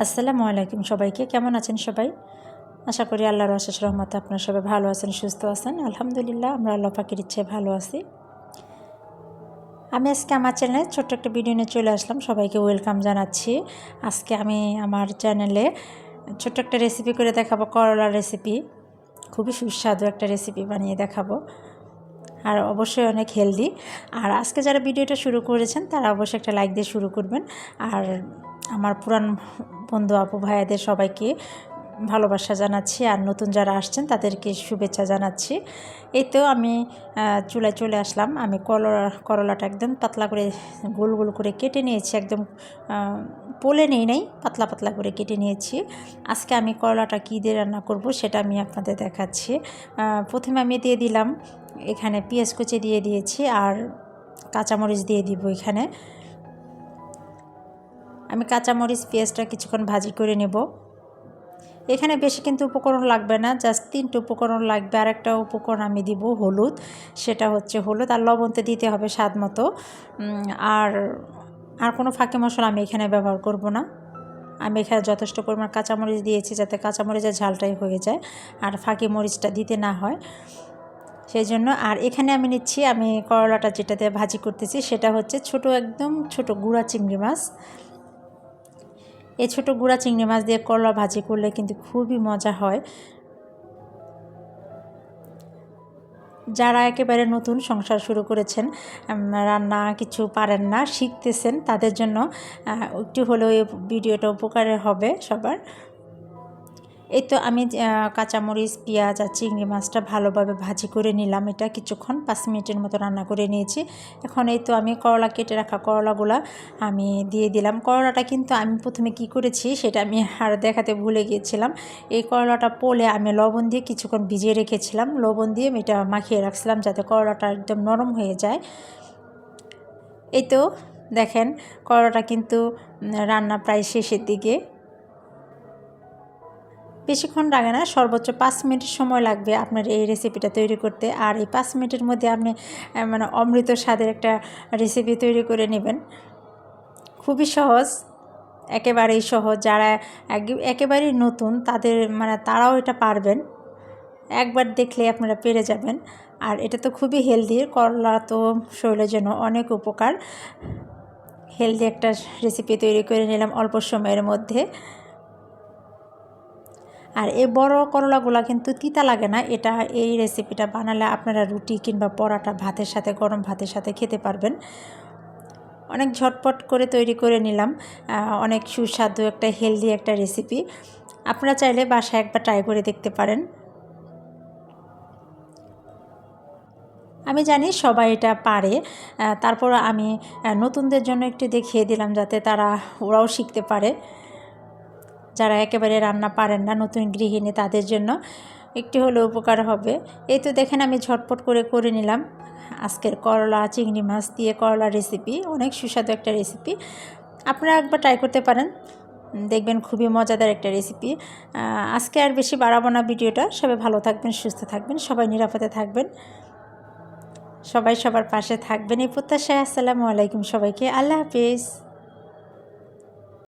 আসসালামু আলাইকুম সবাইকে। কেমন আছেন সবাই? আশা করি আল্লাহর অশেষ রহমতে আপনারা সবাই ভালো আছেন, সুস্থ আছেন। আলহামদুলিল্লাহ আমরা আল্লাহ পাকের ইচ্ছায় ভালো আছি। আমি আজকে আমার চ্যানেলে ছোট্ট একটা ভিডিও নিয়ে চলে আসলাম। সবাইকে ওয়েলকাম জানাচ্ছি। আজকে আমি আমার চ্যানেলে ছোট্ট একটা রেসিপি করে দেখাবো, করলার রেসিপি। খুবই সুস্বাদু একটা রেসিপি বানিয়ে দেখাবো, আর অবশ্যই অনেক হেলদি। আর আজকে যারা ভিডিওটা শুরু করেছেন তারা অবশ্যই একটা লাইক দিয়ে শুরু করবেন। আর আমার পুরান বন্ধু আপু ভাইয়াদের সবাইকে ভালোবাসা জানাচ্ছি, আর নতুন যারা আসছেন তাদেরকে শুভেচ্ছা জানাচ্ছি। এই তো আমি চুলায় চলে আসলাম। আমি করলাটা একদম পাতলা করে গোল গোল করে কেটে নিয়েছি, একদম পোলে নেই নাই, পাতলা পাতলা করে কেটে নিয়েছি। আজকে আমি করলাটা কী দিয়ে রান্না করব সেটা আমি আপনাদের দেখাচ্ছি। প্রথমে আমি দিয়ে দিলাম এখানে পেঁয়াজ কুচি দিয়ে দিয়েছি, আর কাঁচামরিচ দিয়ে দিব। এখানে আমি কাঁচামরিচ পেঁয়াজটা কিছুক্ষণ ভাজি করে নেব। এখানে বেশি কিন্তু উপকরণ লাগবে না, জাস্ট 3টা উপকরণ লাগবে। আর একটা উপকরণ আমি দিব হলুদ, সেটা হচ্ছে হলুদ, আর লবণ তো দিতে হবে স্বাদ মতো। আর আর কোনো ফাঁকি মশলা আমি এখানে ব্যবহার করব না। আমি এখানে যথেষ্ট পরিমাণ কাঁচামরিচ দিয়েছি যাতে কাঁচামরিচের ঝালটাই হয়ে যায়, আর ফাঁকি মরিচটা দিতে না হয় সেই জন্য। আর এখানে আমি নিচ্ছি, আমি করলাটা যেটাতে ভাজি করতেছি সেটা হচ্ছে একদম ছোট গুঁড়া চিংড়ি মাছ। এই ছোটো গুঁড়া চিংড়ি মাছ দিয়ে করলা ভাজি করলে কিন্তু খুবই মজা হয়। যারা একেবারে নতুন সংসার শুরু করেছেন, রান্না কিছু পারেন না, শিখতেছেন, তাদের জন্য একটু হলেও এই ভিডিওটা উপকারের হবে সবার। এই তো আমি কাঁচামরিচ, পেঁয়াজ আর চিংড়ি মাছটা ভালোভাবে ভাজি করে নিলাম। এটা কিছুক্ষণ 5 মিনিটের মতো রান্না করে নিয়েছি। এখন এই তো আমি করলা কেটে রাখা করলাগুলা আমি দিয়ে দিলাম। করলাটা কিন্তু আমি প্রথমে কি করেছি সেটা আমি আর দেখাতে ভুলে গিয়েছিলাম। এই করলাটা পোলে আমি লবণ দিয়ে কিছুক্ষণ ভিজিয়ে রেখেছিলাম। লবণ দিয়ে এটা মাখিয়ে রাখছিলাম যাতে করলাটা একদম নরম হয়ে যায়। এই তো দেখেন করলাটা কিন্তু রান্না প্রায় শেষের দিকে। বেশিক্ষণ লাগে না, সর্বোচ্চ 5 মিনিট সময় লাগবে আপনার এই রেসিপিটা তৈরি করতে। আর এই 5 মিনিটের মধ্যে আপনি মানে অমৃত স্বাদের একটা রেসিপি তৈরি করে নেবেন। খুবই সহজ, একেবারেই সহজ। যারা একেবারেই নতুন তাদের তারাও এটা পারবেন, একবার দেখলে আপনারা পেরে যাবেন। আর এটা তো খুবই হেলদি, করলা তো শরীরের জন্য অনেক উপকার। হেলদি একটা রেসিপি তৈরি করে নিলাম অল্প সময়ের মধ্যে। আর এই বড় করলাগুলো কিন্তু তিতা লাগে না। এই রেসিপিটা বানালে আপনারা রুটি কিংবা পরোটা ভাতের সাথে, গরম ভাতের সাথে খেতে পারবেন। অনেক ঝটপট করে তৈরি করে নিলাম, অনেক সুস্বাদু একটা হেলদি একটা রেসিপি। আপনারা চাইলে বাসায় একবার ট্রাই করে দেখতে পারেন। আমি জানি সবাই এটা পারে, তারপর আমি নতুনদের জন্য একটু দেখিয়ে দিলাম যাতে ওরাও শিখতে পারে। যারা একেবারে রান্না পারেন না, নতুন গৃহিণী, তাদের জন্য একটু হলেও উপকার হবে। এই তো দেখেন আমি ঝটপট করে নিলাম আজকের করলা চিংড়ি মাছ দিয়ে করলা রেসিপি। অনেক সুস্বাদু একটা রেসিপি, আপনারা একবার ট্রাই করতে পারেন, দেখবেন খুবই মজাদার একটা রেসিপি। আজকে আর বেশি বাড়াবো না ভিডিওটা। সবাই ভালো থাকবেন, সুস্থ থাকবেন, সবাই নিরাপদে থাকবেন, সবাই সবার পাশে থাকবেন এই প্রত্যাশায়। আসসালামু আলাইকুম সবাইকে, আল্লাহ হাফিজ।